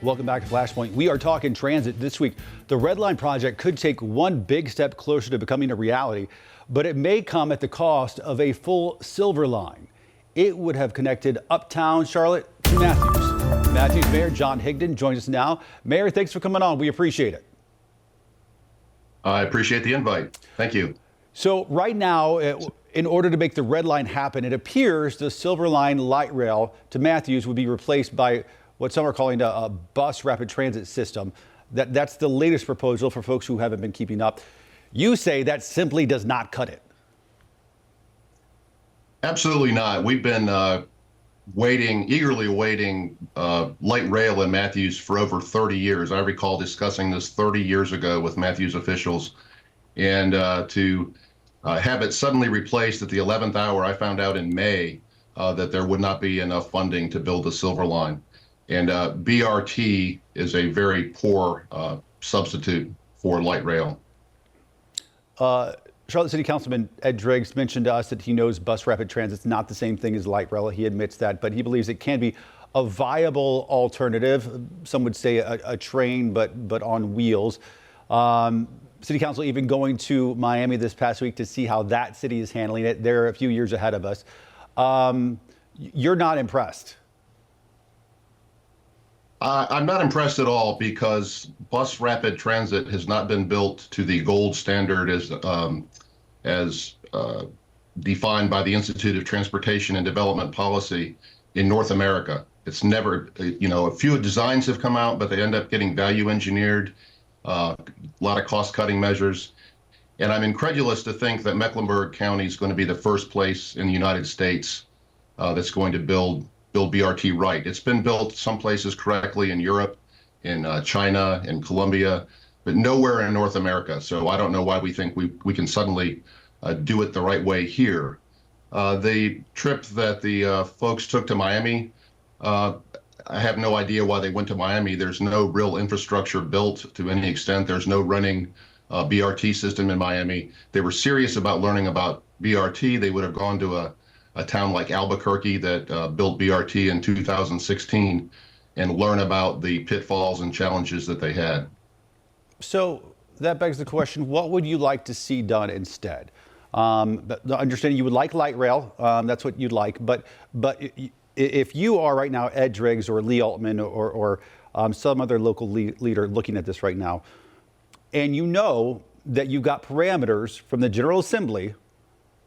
Welcome back to Flashpoint. We are talking transit this week. The Red Line project could take one big step closer to becoming a reality, but it may come at the cost of a full Silver Line. It would have connected Uptown Charlotte to Matthews. Matthews Mayor John Higdon joins us now. Mayor, thanks for coming on. We appreciate it. I appreciate the invite. Thank you. So right now, in order to make the Red Line happen, it appears the Silver Line light rail to Matthews would be replaced by what some are calling a bus rapid transit system. That's the latest proposal for folks who haven't been keeping up. You say that simply does not cut it. Absolutely not. We've been eagerly awaiting light rail in Matthews for over 30 years. I recall discussing this 30 years ago with Matthews officials. And to have it suddenly replaced at the 11th hour, I found out in May that there would not be enough funding to build the Silver Line. And BRT is a very poor substitute for light rail. Charlotte City Councilman Ed Driggs mentioned to us that he knows bus rapid transit's not the same thing as light rail. He admits that, but he believes it can be a viable alternative. Some would say a train, but on wheels. City Council even going to Miami this past week to see how that city is handling it. They're a few years ahead of us. You're not impressed? I'm not impressed at all because bus rapid transit has not been built to the gold standard as defined by the Institute of Transportation and Development Policy in North America. It's never, a few designs have come out, but they end up getting value engineered, a lot of cost-cutting measures. And I'm incredulous to think that Mecklenburg County is going to be the first place in the United States that's going to build BRT right. It's been built some places correctly in Europe, in China, in Colombia, but nowhere in North America. So I don't know why we think we can suddenly do it the right way here. The trip that the folks took to Miami, I have no idea why they went to Miami. There's no real infrastructure built to any extent. There's no running BRT system in Miami. They were serious about learning about BRT. They would have gone to a town like Albuquerque that built BRT in 2016 and learn about the pitfalls and challenges that they had. So that begs the question, what would you like to see done instead? Understanding you would like light rail, that's what you'd like, but if you are right now Ed Driggs or Lee Altman or some other local leader looking at this right now, and you know that you've got parameters from the General Assembly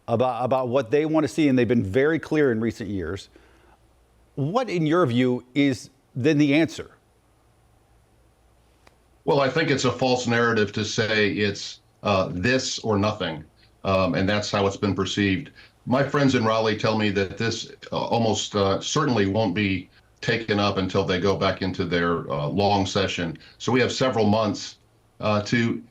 about what they want to see, and they've been very clear in recent years, what, in your view, is then the answer? Well, I think it's a false narrative to say it's this or nothing, and that's how it's been perceived. My friends in Raleigh tell me that this almost certainly won't be taken up until they go back into their long session. So we have several months to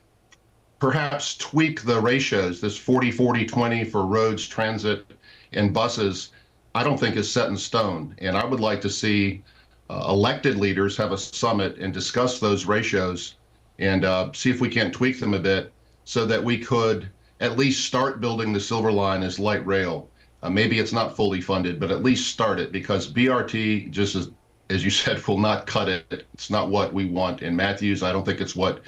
perhaps tweak the ratios. This 40-40-20 for roads, transit, and buses, I don't think is set in stone. And I would like to see elected leaders have a summit and discuss those ratios and see if we can't tweak them a bit so that we could at least start building the Silver Line as light rail. Maybe it's not fully funded, but at least start it, because BRT, just as you said, will not cut it. It's not what we want in Matthews. I don't think it's what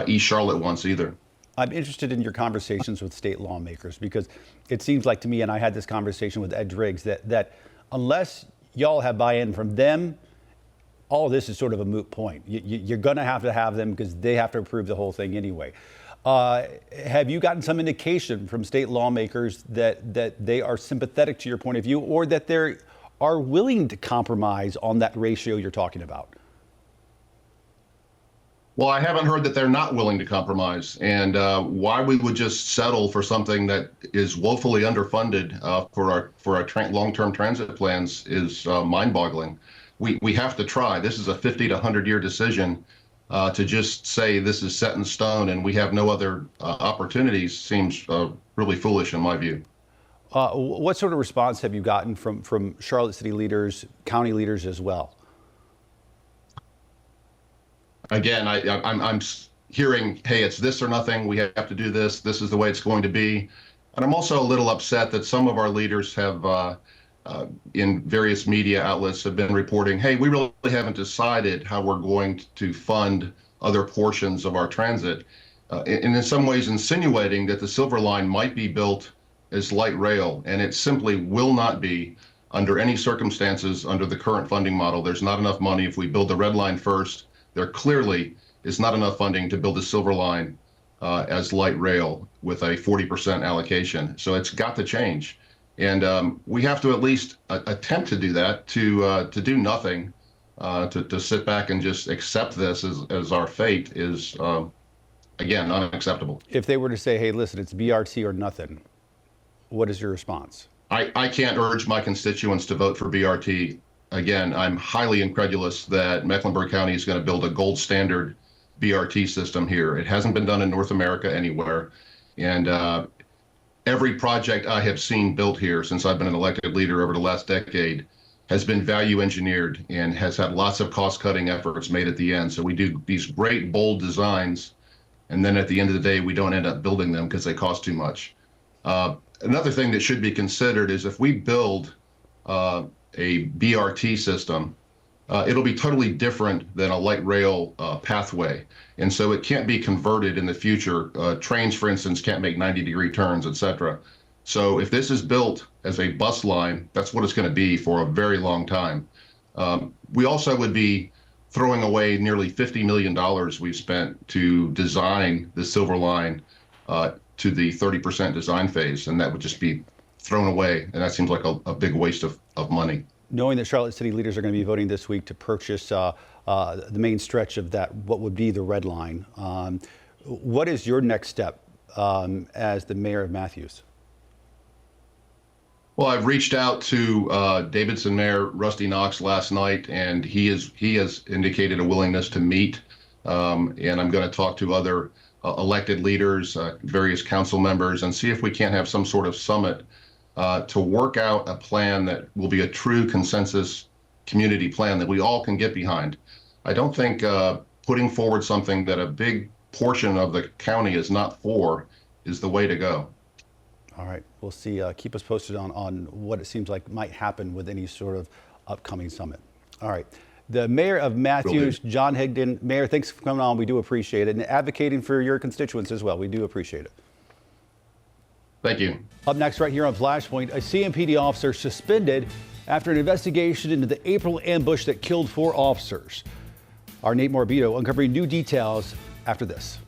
East Charlotte wants either. I'm interested in your conversations with state lawmakers, because it seems like to me, and I had this conversation with Ed Driggs, that unless y'all have buy-in from them, all of this is sort of a moot point. You're going to have them because they have to approve the whole thing anyway. Have you gotten some indication from state lawmakers that they are sympathetic to your point of view, or that they are willing to compromise on that ratio you're talking about? Well, I haven't heard that they're not willing to compromise, and why we would just settle for something that is woefully underfunded for our long-term transit plans is mind-boggling. We have to try. This is a 50 to 100-year decision. To just say this is set in stone and we have no other opportunities seems really foolish in my view. What sort of response have you gotten from Charlotte City leaders, county leaders as well? Again, I'm hearing, hey, it's this or nothing. We have to do this. This is the way it's going to be. And I'm also a little upset that some of our leaders have in various media outlets have been reporting, hey, we really haven't decided how we're going to fund other portions of our transit, and in some ways insinuating that the Silver Line might be built as light rail, and it simply will not be under any circumstances under the current funding model. There's not enough money. If we build the Red Line first, there clearly is not enough funding to build the Silver Line as light rail with a 40% allocation. So it's got to change. And we have to at least attempt to do that, to do nothing, to sit back and just accept this as our fate is, again, unacceptable. If they were to say, hey, listen, it's BRT or nothing, what is your response? I can't urge my constituents to vote for BRT. Again, I'm highly incredulous that Mecklenburg County is going to build a gold standard BRT system here. It hasn't been done in North America anywhere. And every project I have seen built here since I've been an elected leader over the last decade has been value engineered and has had lots of cost cutting efforts made at the end. So we do these great, bold designs, and then at the end of the day, we don't end up building them because they cost too much. Another thing that should be considered is if we build a BRT system, it'll be totally different than a light rail pathway. And so it can't be converted in the future. Trains, for instance, can't make 90-degree turns, et cetera. So if this is built as a bus line, that's what it's going to be for a very long time. We also would be throwing away nearly $50 million we've spent to design the Silver Line to the 30% design phase, and that would just be thrown away. And that seems like a big waste of money. Knowing that Charlotte City leaders are going to be voting this week to purchase the main stretch of that, what would be the Red Line, what is your next step as the mayor of Matthews? Well, I've reached out to Davidson Mayor Rusty Knox last night, and he has indicated a willingness to meet. And I'm going to talk to other elected leaders, various council members, and see if we can't have some sort of summit to work out a plan that will be a true consensus community plan that we all can get behind. I don't think putting forward something that a big portion of the county is not for is the way to go. All right, we'll see. Keep us posted on what it seems like might happen with any sort of upcoming summit. All right. The mayor of Matthews, John Higdon. Mayor, thanks for coming on. We do appreciate it. And advocating for your constituents as well. We do appreciate it. Thank you. Up next, right here on Flashpoint, a CMPD officer suspended after an investigation into the April ambush that killed 4 officers. Our Nate Morabito uncovering new details after this.